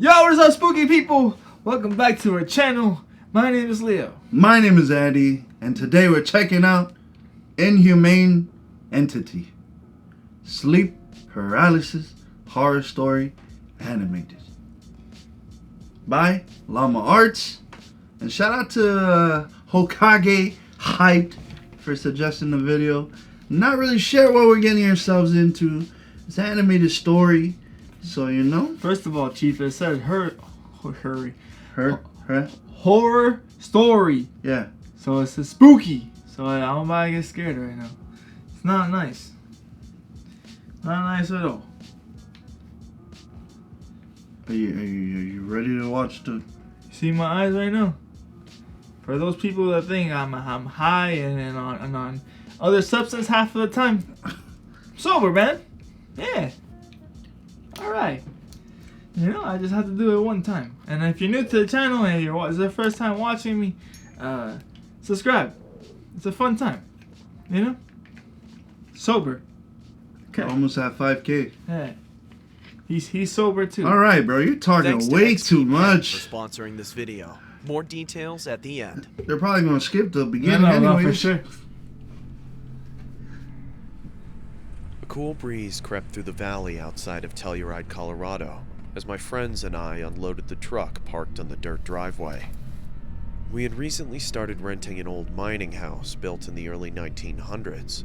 Yo, what is up, spooky people? Welcome back to our channel. My name is Leo. My name is Addy, and today we're checking out Inhuman Entity. Sleep Paralysis Horror Story Animated. By Llama Arts. And shout out to Hokage Hyped for suggesting the video. Not really sure what we're getting ourselves into. It's an animated story, so you know. First of all, Chief, it said horror story. Yeah. So it's a spooky. So I'm about to get scared right now. It's not nice. Not nice at all. Are you ready to watch the... You see my eyes right now? For those people that think I'm high and on other substance half of the time, I'm sober, man. Yeah. Alright. You know, I just have to do it one time. And if you're new to the channel and it's the first time watching me, subscribe. It's a fun time. You know? Sober. Okay. Almost at 5K. Yeah. He's sober too. Alright, bro, you're talking way too much. For sponsoring this video. More details at the end. They're probably going to skip the beginning No, for sure. A cool breeze crept through the valley outside of Telluride, Colorado, as my friends and I unloaded the truck parked on the dirt driveway. We had recently started renting an old mining house built in the early 1900s.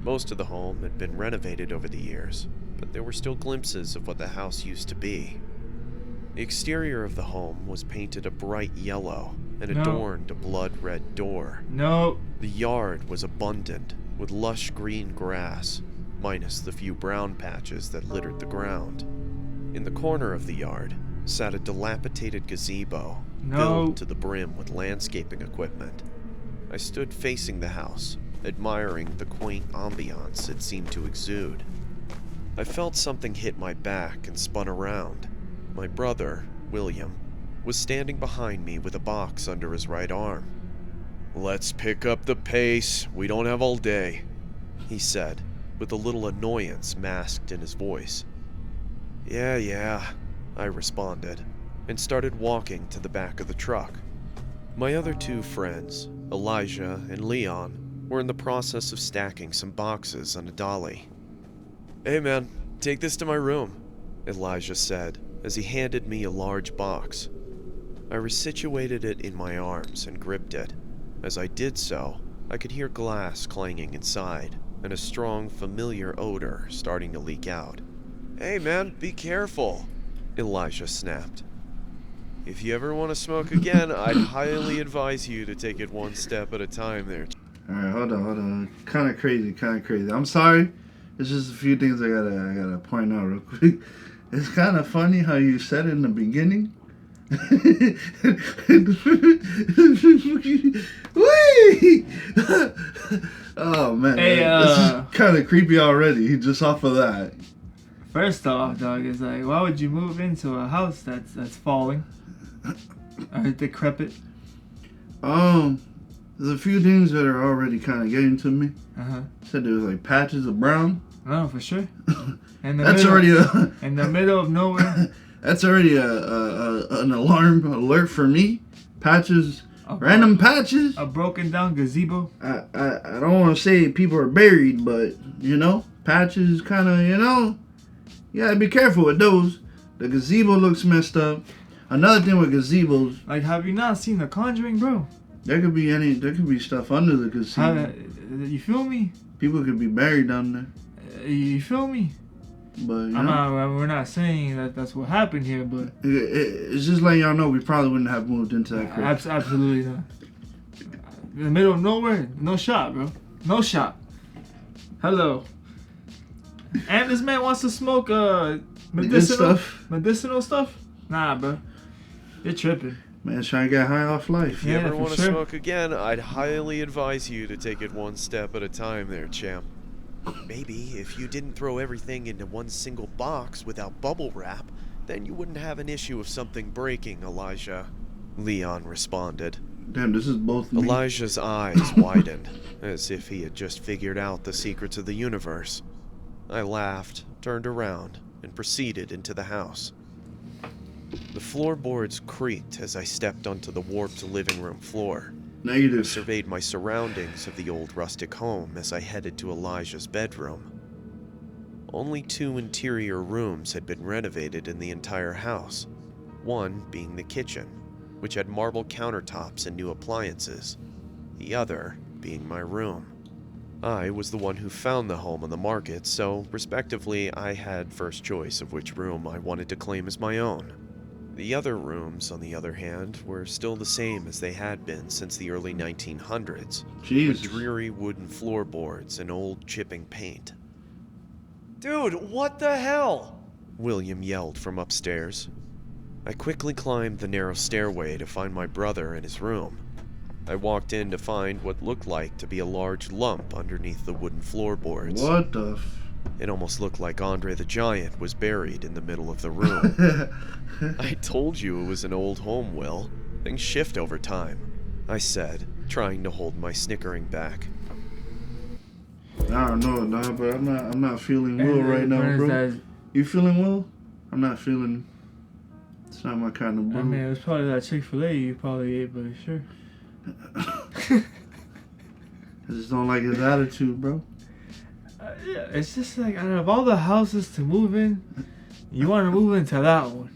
Most of the home had been renovated over the years, but there were still glimpses of what the house used to be. The exterior of the home was painted a bright yellow and adorned a blood-red door. No. The yard was abundant, with lush green grass, minus the few brown patches that littered the ground. In the corner of the yard sat a dilapidated gazebo, filled to the brim with landscaping equipment. I stood facing the house, admiring the quaint ambiance it seemed to exude. I felt something hit my back and spun around. My brother, William, was standing behind me with a box under his right arm. "Let's pick up the pace, we don't have all day," he said, with a little annoyance masked in his voice. Yeah, I responded, and started walking to the back of the truck. My other two friends, Elijah and Leon, were in the process of stacking some boxes on a dolly. "Hey man, take this to my room," Elijah said, as he handed me a large box. I resituated it in my arms and gripped it. As I did so, I could hear glass clanging inside, and a strong, familiar odor starting to leak out. "Hey man, be careful," Elijah snapped. "If you ever want to smoke again, I'd highly advise you to take it one step at a time there." Alright, hold on. Kinda crazy. I'm sorry. There's just a few things I gotta point out real quick. It's kind of funny how you said it in the beginning. Whee! Oh man, hey, this is kind of creepy already. Just off of that. First off, dog, it's like, why would you move into a house that's falling or decrepit? There's a few things that are already kind of getting to me. Said there was like patches of brown. No, for sure. That's already in the middle of nowhere. That's already an alarm alert for me. Patches, random patches. A broken down gazebo. I don't want to say people are buried, but you know, patches kind of, you know, you gotta be careful with those. The gazebo looks messed up. Another thing with gazebos, like, have you not seen The Conjuring, bro? There could be stuff under the gazebo. You feel me? People could be buried down there. You feel me? But you know, we're not saying that that's what happened here, but it's just letting y'all know we probably wouldn't have moved into that crib. Absolutely not. In the middle of nowhere, no shot, bro. No shot. Hello. And this man wants to smoke medicinal stuff. Nah, bro. You're tripping. Man's trying to get high off life. If you ever want to smoke again, I'd highly advise you to take it one step at a time there, champ. Maybe if you didn't throw everything into one single box without bubble wrap, then you wouldn't have an issue of something breaking, Elijah, Leon responded. Damn, this is both me. Elijah's eyes widened, as if he had just figured out the secrets of the universe. I laughed, turned around, and proceeded into the house. The floorboards creaked as I stepped onto the warped living room floor. I Negative. surveyed my surroundings of the old rustic home as I headed to Elijah's bedroom. Only 2 interior rooms had been renovated in the entire house, one being the kitchen, which had marble countertops and new appliances, the other being my room. I was the one who found the home on the market, so respectively I had first choice of which room I wanted to claim as my own. The other rooms, on the other hand, were still the same as they had been since the early 1900s, Jesus. with dreary wooden floorboards and old chipping paint. "Dude, what the hell?" William yelled from upstairs. I quickly climbed the narrow stairway to find my brother in his room. I walked in to find what looked like to be a large lump underneath the wooden floorboards. What the It almost looked like Andre the Giant was buried in the middle of the room. I told you it was an old home, Will. Things shift over time, I said, trying to hold my snickering back. I don't know, nah, but I'm not feeling Will right now, bro. That, You feeling Will? I'm not feeling. It's not my kind of bro. I mean, it was probably that Chick-fil-A you probably ate, but sure. I just don't like his attitude, bro. Yeah, it's just like, out of all the houses to move in, you want to move into that one.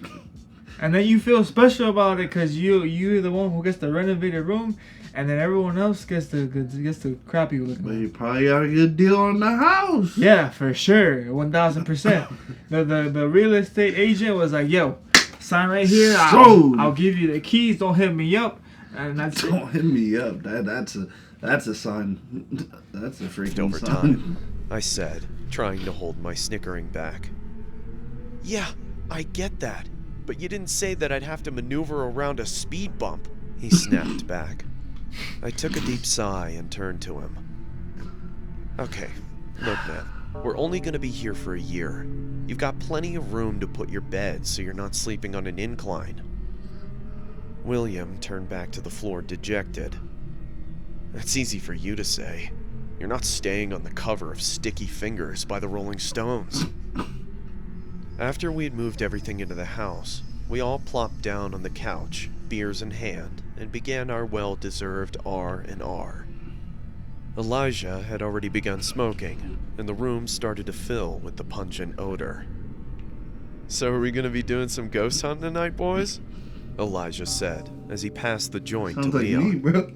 And then you feel special about it because you're the one who gets the renovated room, and then everyone else gets the crappy looking But one. you probably got a good deal on the house. Yeah, for sure, 1,000%. The real estate agent was like, "Yo, sign right here. I'll give you the keys. Don't hit me up." And that's Don't hit me up. That's a sign. That's a freaking Over sign. time, I said, trying to hold my snickering back. "Yeah, I get that, but you didn't say that I'd have to maneuver around a speed bump," he snapped back. I took a deep sigh and turned to him. "Okay, look, man, we're only going to be here for a year. You've got plenty of room to put your bed so you're not sleeping on an incline." William turned back to the floor dejected. "That's easy for you to say. You're not staying on the cover of Sticky Fingers by the Rolling Stones." After we had moved everything into the house, we all plopped down on the couch, beers in hand, and began our well-deserved R&R. Elijah had already begun smoking, and the room started to fill with the pungent odor. "So are we going to be doing some ghost hunting tonight, boys?" Elijah said, as he passed the joint Sounds to like Leon. me, bro.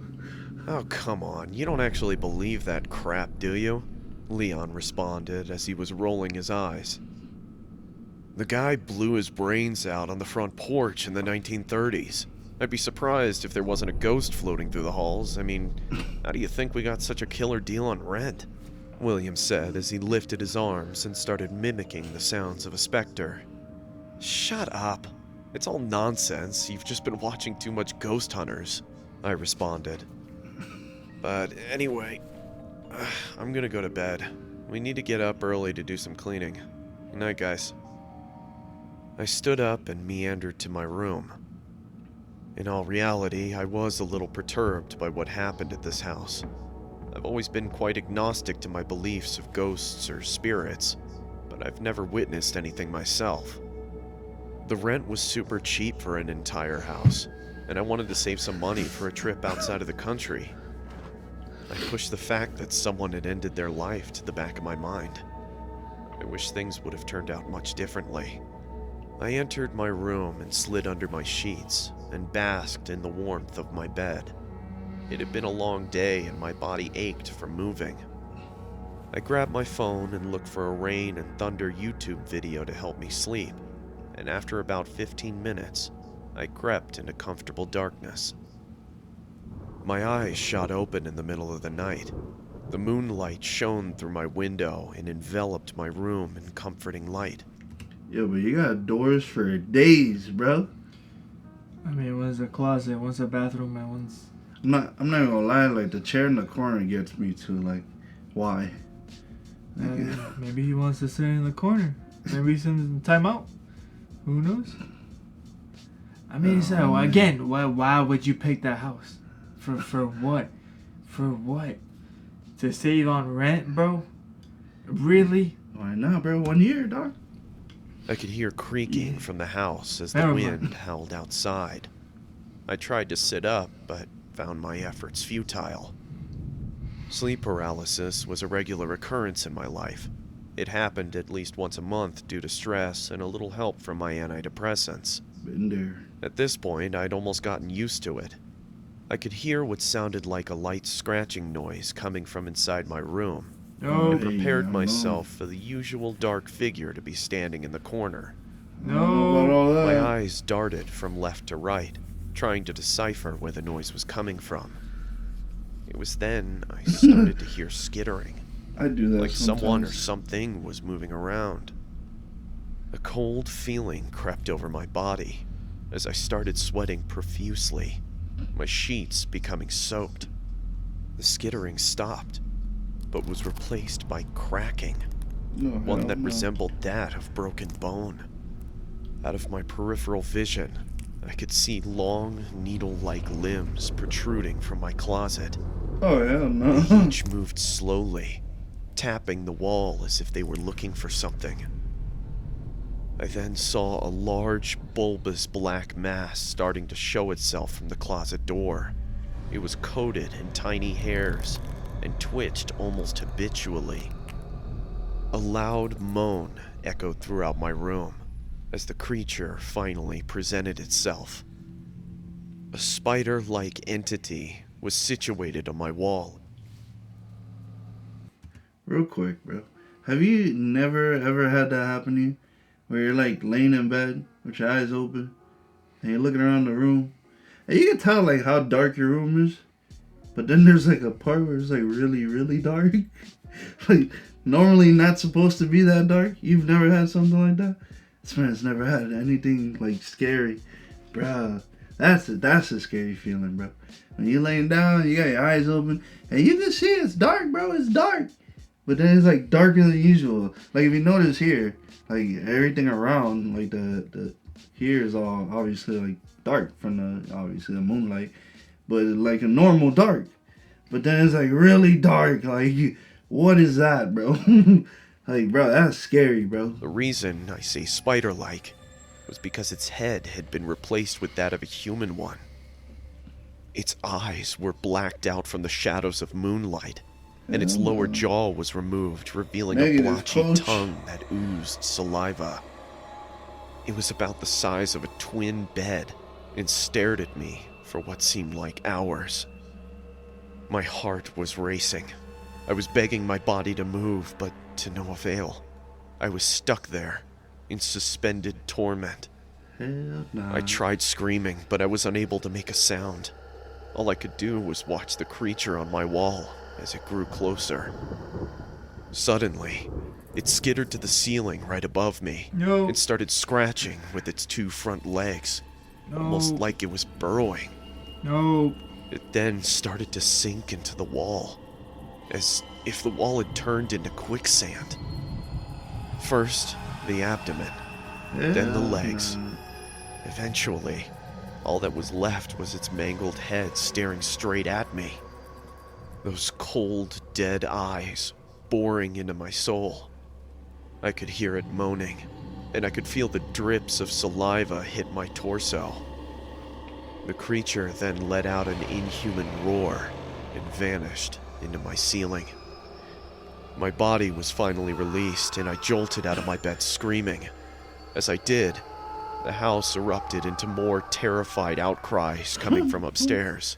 "Oh, come on, you don't actually believe that crap, do you?" Leon responded as he was rolling his eyes. "The guy blew his brains out on the front porch in the 1930s. I'd be surprised if there wasn't a ghost floating through the halls. I mean, how do you think we got such a killer deal on rent?" William said as he lifted his arms and started mimicking the sounds of a specter. "Shut up. It's all nonsense. You've just been watching too much Ghost Hunters," I responded. "But anyway, I'm gonna go to bed. We need to get up early to do some cleaning. Good night, guys." I stood up and meandered to my room. In all reality, I was a little perturbed by what happened at this house. I've always been quite agnostic to my beliefs of ghosts or spirits, but I've never witnessed anything myself. The rent was super cheap for an entire house, and I wanted to save some money for a trip outside of the country. I pushed the fact that someone had ended their life to the back of my mind. I wish things would have turned out much differently. I entered my room and slid under my sheets and basked in the warmth of my bed. It had been a long day and my body ached from moving. I grabbed my phone and looked for a rain and thunder YouTube video to help me sleep, and after about 15 minutes, I crept into comfortable darkness. My eyes shot open in the middle of the night. The moonlight shone through my window and enveloped my room in comforting light. Yo, but you got doors for days, bro. I mean, one's a closet, one's a bathroom, and one's... I'm not even gonna lie, like, the chair in the corner gets me too, like, why? Maybe he wants to sit in the corner. Maybe some time out. Who knows? I mean, so again, why would you pick that house? For what? For what? To save on rent, bro? Really? Why not, bro? 1 year, dog. I could hear creaking from the house as the Never wind mind. howled outside. I tried to sit up, but found my efforts futile. Sleep paralysis was a regular occurrence in my life. It happened at least once a month due to stress and a little help from my antidepressants. Been there. At this point, I'd almost gotten used to it. I could hear what sounded like a light scratching noise coming from inside my room. No. I prepared Hey, I myself for the usual dark figure to be standing in the corner. I don't know about all My that. eyes darted from left to right, trying to decipher where the noise was coming from. It was then I started to hear skittering, I do that like someone or sometimes. something was moving around. A cold feeling crept over my body as I started sweating profusely, my sheets becoming soaked. The skittering stopped, but was replaced by cracking, No, one hell that no. resembled that of broken bone. Out of my peripheral vision, I could see long, needle-like limbs protruding from my closet. Oh, hell no. They each moved slowly, tapping the wall as if they were looking for something. I then saw a large, bulbous black mass starting to show itself from the closet door. It was coated in tiny hairs and twitched almost habitually. A loud moan echoed throughout my room as the creature finally presented itself. A spider-like entity was situated on my wall. Real quick, bro. Have you never ever had that happen to you? Where you're like laying in bed with your eyes open and you're looking around the room and you can tell like how dark your room is, but then there's like a part where it's like really, really dark. Like normally not supposed to be that dark. You've never had something like that? This man's never had anything like scary. Bruh. That's a scary feeling, bro. When you're laying down, you got your eyes open and you can see it's dark, bro. It's dark. But then it's like darker than usual. Like if you notice here, like everything around, like the here is all obviously like dark from the obviously the moonlight, but like a normal dark. But then it's like really dark. Like what is that, bro? Like bro, that's scary, bro. The reason I say spider-like was because its head had been replaced with that of a human one. Its eyes were blacked out from the shadows of moonlight, and its lower jaw was removed, revealing a Negative, blotchy coach. tongue that oozed saliva. It was about the size of a twin bed and stared at me for what seemed like hours. My heart was racing. I was begging my body to move, but to no avail. I was stuck there, in suspended torment. Hell nah. I tried screaming, but I was unable to make a sound. All I could do was watch the creature on my wall as it grew closer. Suddenly, it skittered to the ceiling right above me No. and started scratching with its two front legs, almost No. like it was burrowing. No. It then started to sink into the wall, as if the wall had turned into quicksand. First, the abdomen, then the Hell legs. nah. Eventually, all that was left was its mangled head staring straight at me. Those cold, dead eyes boring into my soul. I could hear it moaning, and I could feel the drips of saliva hit my torso. The creature then let out an inhuman roar and vanished into my ceiling. My body was finally released, and I jolted out of my bed screaming. As I did, the house erupted into more terrified outcries coming from upstairs.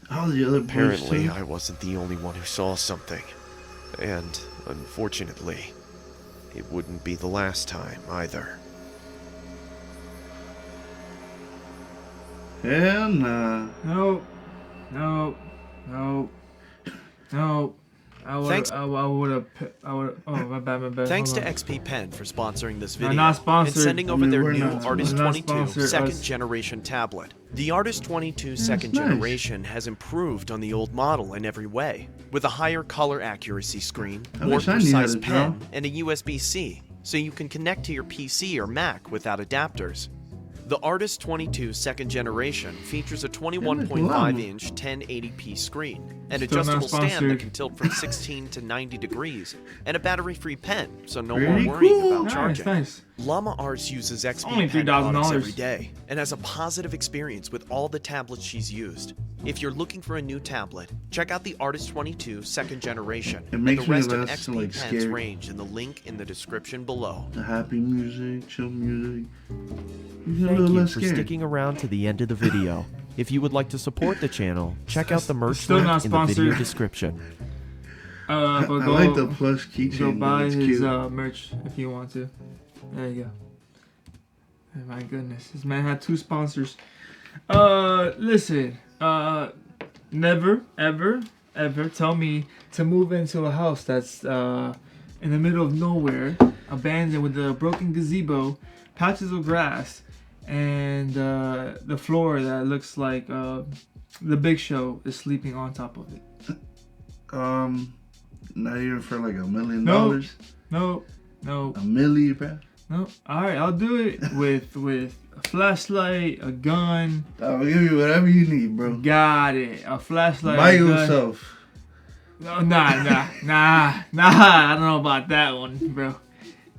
How's the other boys Apparently, too? I wasn't the only one who saw something. And, unfortunately, it wouldn't be the last time either. Hell nah. No. No. No. No. Thanks- I would have. Oh, my bad. Thanks to Hold on. XP Pen for sponsoring this No, video not sponsored. and sending over I mean, their we're new not- Artist we're not 22 sponsored. second Us- generation tablet. The Artist 22 second nice. generation has improved on the old model in every way, with a higher color accuracy screen, I more wish I knew how precise to pen, draw. and a USB-C, so you can connect to your PC or Mac without adapters. The Artist 22 second generation features a 21.5-inch 1080p screen, an Still not adjustable stand that sponsored. can tilt from 16 to 90 degrees, and a battery-free pen, so no Pretty more worrying cool. about Nice, charging. nice. Llama Arts uses XP only pen $3,000. products every day and has a positive experience with all the tablets she's used. If you're looking for a new tablet, check out the Artist 22 second generation It and makes the me rest of less, XP like, Pen's scared. range in the link in the description below. The happy music, chill music. You get a Thank little you less for scared. sticking around to the end of the video. If you would like to support the channel, check out the merch Still link not in the video sponsored. description. But I go, like the plush go keychain. buy It's his cute. merch if you want to. There you go. Oh, my goodness, this man had 2 sponsors. Listen, never, ever, ever tell me to move into a house that's in the middle of nowhere, abandoned with a broken gazebo, patches of grass, and the floor that looks like the Big Show is sleeping on top of it. Not even for like $1 million. No. No, no, $1 million, bro. no. All right, I'll do it with a flashlight, a gun. I'll give you whatever you need, bro. Got it. A flashlight. By a gun. yourself. No, nah. I don't know about that one, bro.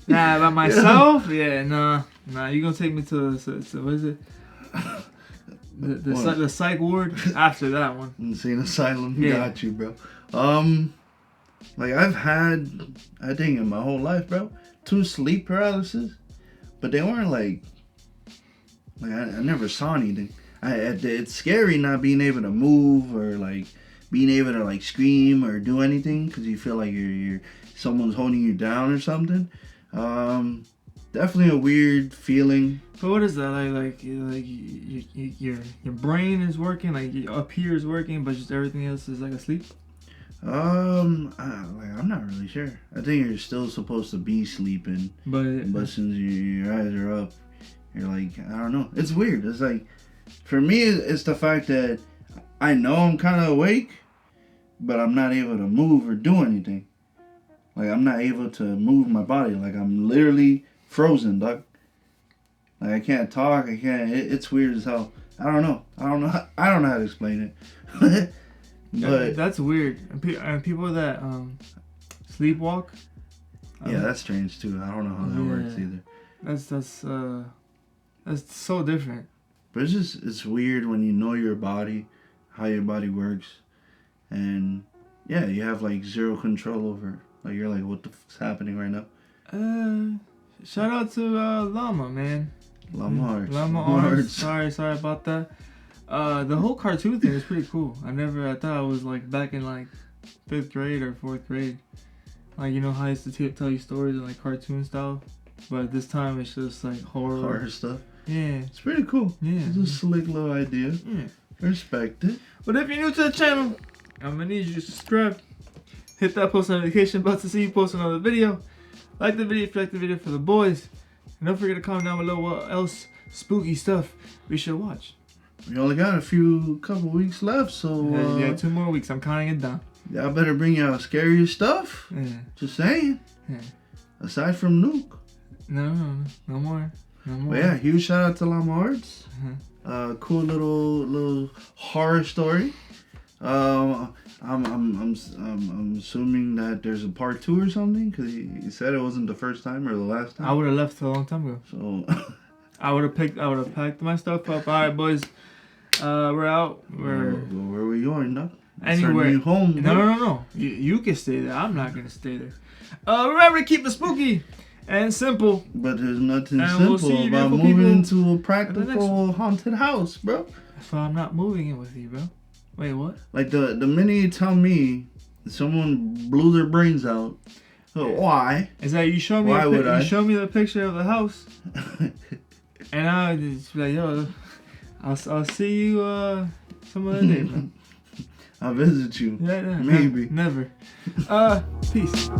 Nah, by myself? Yeah, nah. You gonna take me to what is it? The psych ward after that one. Insane asylum. Yeah. Got you, bro. Like I've had, I think in my whole life, bro, 2 sleep paralysis, but they weren't like I never saw anything. It's scary not being able to move or like being able to like scream or do anything because you feel like you're someone's holding you down or something. Definitely a weird feeling. But what is that like your brain is working, like up here is working, but just everything else is like asleep? I'm not really sure. I think you're still supposed to be sleeping, but since your eyes are up, you're like, I don't know. It's weird. It's like, for me, it's the fact that I know I'm kind of awake, but I'm not able to move or do anything. Like, I'm not able to move my body. Like, I'm literally frozen, dog. Like, I can't talk. I can't. It's weird as hell. I don't know how to explain it. But that's weird. And people that sleepwalk. yeah, that's strange too. I don't know how that works either. That's so different. But it's weird when you know your body, how your body works, and yeah, you have like zero control over it. Like you're like, what the fuck's happening right now? Shout out to Llama, man. Llama Arts. Sorry about that. The whole cartoon thing is pretty cool. I thought I was like back in like 5th grade or 4th grade. Like, you know how I used to tell you stories in like cartoon style, but this time it's just like horror stuff. Yeah, It's pretty cool. Yeah. It's a slick little idea. yeah. Respect it. But if you're new to the channel, I'm gonna need you to subscribe. Hit that post notification button to see you post another video. Like the video if you like the video for the boys. And don't forget to comment down below what else spooky stuff we should watch. We only got a couple weeks left, so Yeah, 2 more weeks. I'm counting it down. y'all better bring out scary stuff. Yeah. Just saying. Yeah. Aside from Nuke. No more. But yeah, huge shout out to Llama Arts. Uh-huh. Cool little horror story. I'm assuming that there's a part 2 or something because he said it wasn't the first time or the last time. I would have left a long time ago. So I would have packed my stuff up. All right, boys. We're out. where were we going, Doc? Anywhere. Our new home. No. You can stay there. I'm not gonna stay there. Remember to keep it spooky and simple. But there's nothing And simple we'll see you about beautiful moving people into a next practical haunted house, bro. That's why I'm not moving in with you, bro. Wait, what? Like the minute you tell me someone blew their brains out, why? Is that you show me? Why would I? You show me the picture of the house, and I would just be like, yo, I'll see you some other day, man. I'll visit you. Yeah, Maybe. never. Peace.